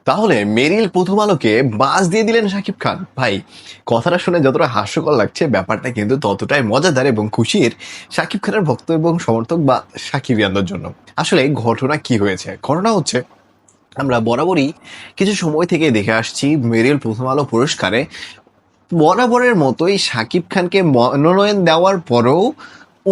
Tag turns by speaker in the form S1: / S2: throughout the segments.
S1: তাহলে মেরিল প্রথম আলোকে বাস দিয়ে দিলেন শাকিব খান। ভাই, কথাটা শুনে যতটা হাস্যকর লাগছে, ব্যাপারটা কিন্তু ততটাই মজাদার এবং খুশির শাকিব খানের ভক্ত এবং সমর্থক বা সাকিবিয়ানদের জন্য। আসলে ঘটনা কি হয়েছে? ঘটনা হচ্ছে, আমরা বরাবরই কিছু সময় থেকে দেখে আসছি মেরিল প্রথম আলো পুরস্কারে বরাবরের মতোই শাকিব খানকে মনোনয়ন দেওয়ার পরেও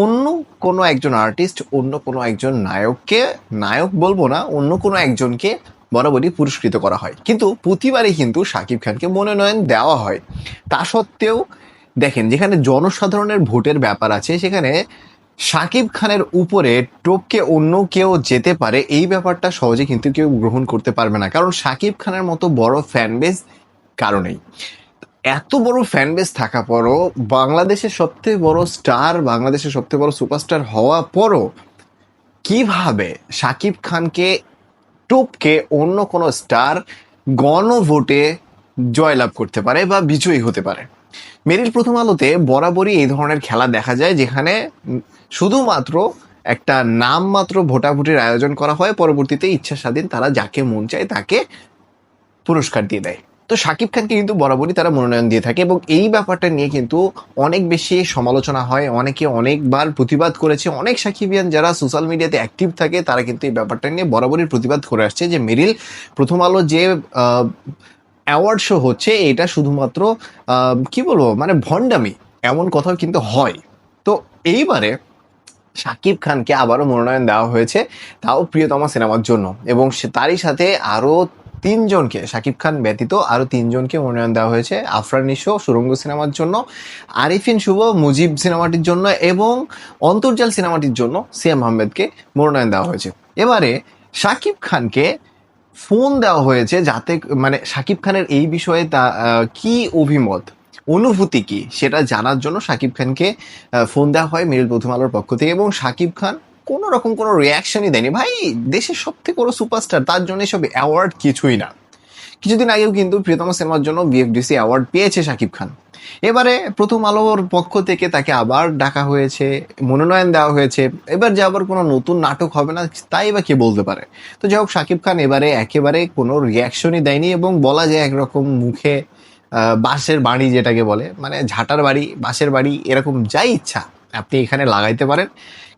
S1: অন্য কোনো একজন আর্টিস্ট, অন্য কোনো একজন নায়ককে, নায়ক বলবো না, অন্য কোনো একজনকে বরাবরই পুরস্কৃত করা হয়, কিন্তু প্রতিবারই কিন্তু শাকিব খানকে মনোনয়ন দেওয়া হয়। তা সত্ত্বেও দেখেন, যেখানে জনসাধারণের ভোটের ব্যাপার আছে, সেখানে শাকিব খানের উপরে টপকে অন্য কেউ যেতে পারে, এই ব্যাপারটা সহজে কিন্তু কেউ গ্রহণ করতে পারবে না, কারণ শাকিব খানের মতো বড় ফ্যান বেস কারণেই। এত বড় ফ্যান বেস থাকা পরও, বাংলাদেশের সবথেকে বড় স্টার, বাংলাদেশের সবথেকে বড় সুপারস্টার হওয়া পরও কিভাবে শাকিব খানকে টপকে অন্য কোনো স্টার গণভোটে জয়লাভ করতে পারে বা বিজয়ী হতে পারে? মেরিল প্রথম আলোতে বরাবরই এই ধরনের খেলা দেখা যায়, যেখানে শুধুমাত্র একটা নামমাত্র ভোটাভুটির আয়োজন করা হয়, পরবর্তীতে ইচ্ছা স্বাধীন তারা যাকে মন চায় তাকে পুরস্কার দিয়ে দেয়। তো শাকিব খানকে কিন্তু বরাবরই তারা মনোনয়ন দিয়ে থাকে, এবং এই ব্যাপারটা নিয়ে কিন্তু অনেক বেশি সমালোচনা হয়, অনেকে অনেকবার প্রতিবাদ করেছে। অনেক সাকিবিয়ান যারা সোশ্যাল মিডিয়াতে অ্যাক্টিভ থাকে, তারা কিন্তু এই ব্যাপারটা নিয়ে বরাবরই প্রতিবাদ করে আসছে যে মেরিল প্রথম আলো যে অ্যাওয়ার্ড শো হচ্ছে, এটা শুধুমাত্র কি বলবো, মানে ভণ্ডামি, এমন কথাও কিন্তু হয়। তো এইবারে শাকিব খানকে আবারও মনোনয়ন দেওয়া হয়েছে, তাও প্রিয়তমা সিনেমার জন্য, এবং তারই সাথে আরও তিনজনকে, শাকিব খান ব্যতীত আরও তিনজনকে মনোনয়ন দেওয়া হয়েছে। আফরান নিশো সুরঙ্গ সিনেমার জন্য, আরিফিন শুভ মুজিব সিনেমাটির জন্য, এবং অন্তর্জাল সিনেমাটির জন্য সিএম আহমেদকে মনোনয়ন দেওয়া হয়েছে। এবারে শাকিব খানকে ফোন দেওয়া হয়েছে, যাতে মানে শাকিব খানের এই বিষয়ে তা কি অভিমত, অনুভূতি কি, সেটা জানার জন্য শাকিব খানকে ফোন দেওয়া হয় মেরিল প্রথম আলোর পক্ষ থেকে, এবং শাকিব খান কোনো রকম কোনো রিয়াকশনই দেয়নি। ভাই, দেশের সব থেকে বড় সুপারস্টার, তার জন্য সব অ্যাওয়ার্ড কিছুই না। কিছুদিন আগেও কিন্তু প্রিয়তমা সিনেমার জন্য বিএফডিসি অ্যাওয়ার্ড পেয়েছে শাকিব খান। এবারে প্রথম আলোর পক্ষ থেকে তাকে আবার ডাকা হয়েছে, মনোনয়ন দেওয়া হয়েছে। এবার যে আবার কোনো নতুন নাটক হবে না, তাই বা কে বলতে পারে? তো যাই হোক, শাকিব খান এবারে একেবারে কোনো রিয়াকশনই দেয়নি, এবং বলা যায় একরকম মুখে বাঁশের বাড়ি, যেটাকে বলে, মানে ঝাঁটার বাড়ি, বাঁশের বাড়ি, এরকম যাই ইচ্ছা আপনি এখানে লাগাইতে পারেন।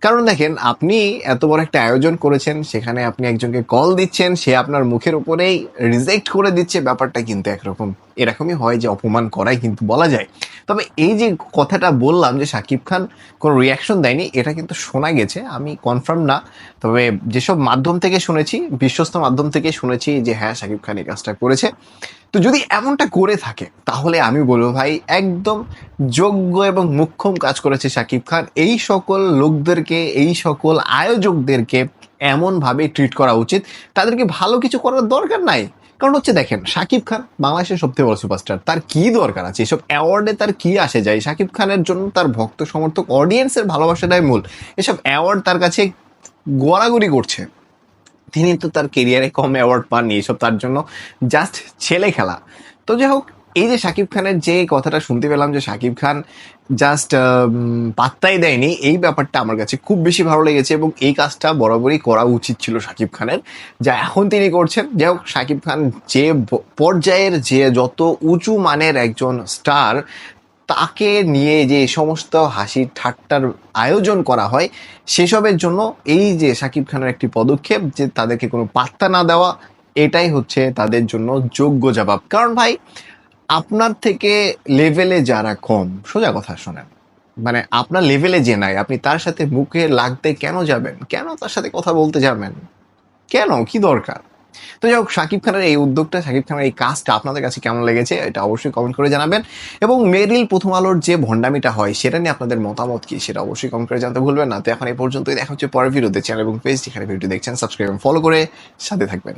S1: কারণ দেখেন, আপনি এত বড় একটা আয়োজন করেছেন, সেখানে আপনি একজনকে কল দিচ্ছেন, সে আপনার মুখের উপরেই রিজেক্ট করে দিচ্ছে, ব্যাপারটা কিন্তু একরকম এরকমই হয় যে অপমান করাই কিন্তু বলা যায়। তবে এই যে কথাটা বললাম যে শাকিব খান কোনো রিয়াকশন দেয়নি, এটা কিন্তু শোনা গেছে, আমি কনফার্ম না। তবে যেসব মাধ্যম থেকে শুনেছি, বিশ্বস্ত মাধ্যম থেকে শুনেছি যে হ্যাঁ, শাকিব খান এই কাজটা করেছে। তো যদি এমনটা করে থাকে, তাহলে আমি বলবো ভাই, একদম যোগ্য এবং মোক্ষম কাজ করেছে শাকিব খান। এই সকল লোকদেরকে, এই সকল আয়োজকদেরকে এমনভাবে ট্রিট করা উচিত, তাদেরকে ভালো কিছু করার দরকার নাই। কারণ হচ্ছে দেখেন, শাকিব খান বাংলাদেশের সবথেকে বড় সুপারস্টার, তার কি দরকার আছে এসব অ্যাওয়ার্ডে? তার কি আসে যায়? শাকিব খানের জন্য তার ভক্ত সমর্থক অডিয়েন্সের ভালোবাসাটাই মূল। এসব অ্যাওয়ার্ড তার কাছে গড়াগড়ি করছে। তিনি তো তার কেরিয়ারে কম অ্যাওয়ার্ড পাননি, এসব তার জন্য জাস্ট ছেলে খেলা। তো যাই হোক, এই যে শাকিব খানের যে কথাটা শুনতে পেলাম যে শাকিব খান জাস্ট পাত্তাই দেয়নি, এই ব্যাপারটা আমার কাছে খুব বেশি ভালো লেগেছে, এবং এই কাজটা বরাবরই করা উচিত ছিল শাকিব খানের, যা এখন তিনি করছেন। যাই হোক, শাকিব খান যে পর্যায়ের, যে যত উঁচু মানের একজন স্টার, তাকে নিয়ে যে সমস্ত হাসি ঠাট্টার আয়োজন করা হয়, সেসবের জন্য এই যে শাকিব খানের একটি পদক্ষেপ, যে তাদেরকে কোনো পাত্তা না দেওয়া, এটাই হচ্ছে তাদের জন্য যোগ্য জবাব। কারণ ভাই, আপনার থেকে লেভেলে যারা কম, সোজা কথা শোনেন, মানে আপনার লেভেলে যে নাই, আপনি তার সাথে মুখে লাগতে কেন যাবেন? কেন তার সাথে কথা বলতে যাবেন? কেন? কি দরকার? তো যাই হোক, শাকিব খানের এই উদ্যোগটা, শাকিব খানের এই কাজটা আপনাদের কাছে কেমন লেগেছে, এটা অবশ্যই কমেন্ট করে জানাবেন। এবং মেরিল প্রথম আলোর যে ভণ্ডামিটা হয়, সেটা নিয়ে আপনাদের মতামত কি, সেটা অবশ্যই কমেন্ট করে জানতে ভুলবেন না। তো এখন এই পর্যন্তই, দেখা হচ্ছে পরের ভিডিওতে। চ্যানেল এবং পেজ যেখানে ভিডিও দেখছেন, সাবস্ক্রাইব এবং ফলো করে সাথে থাকবেন।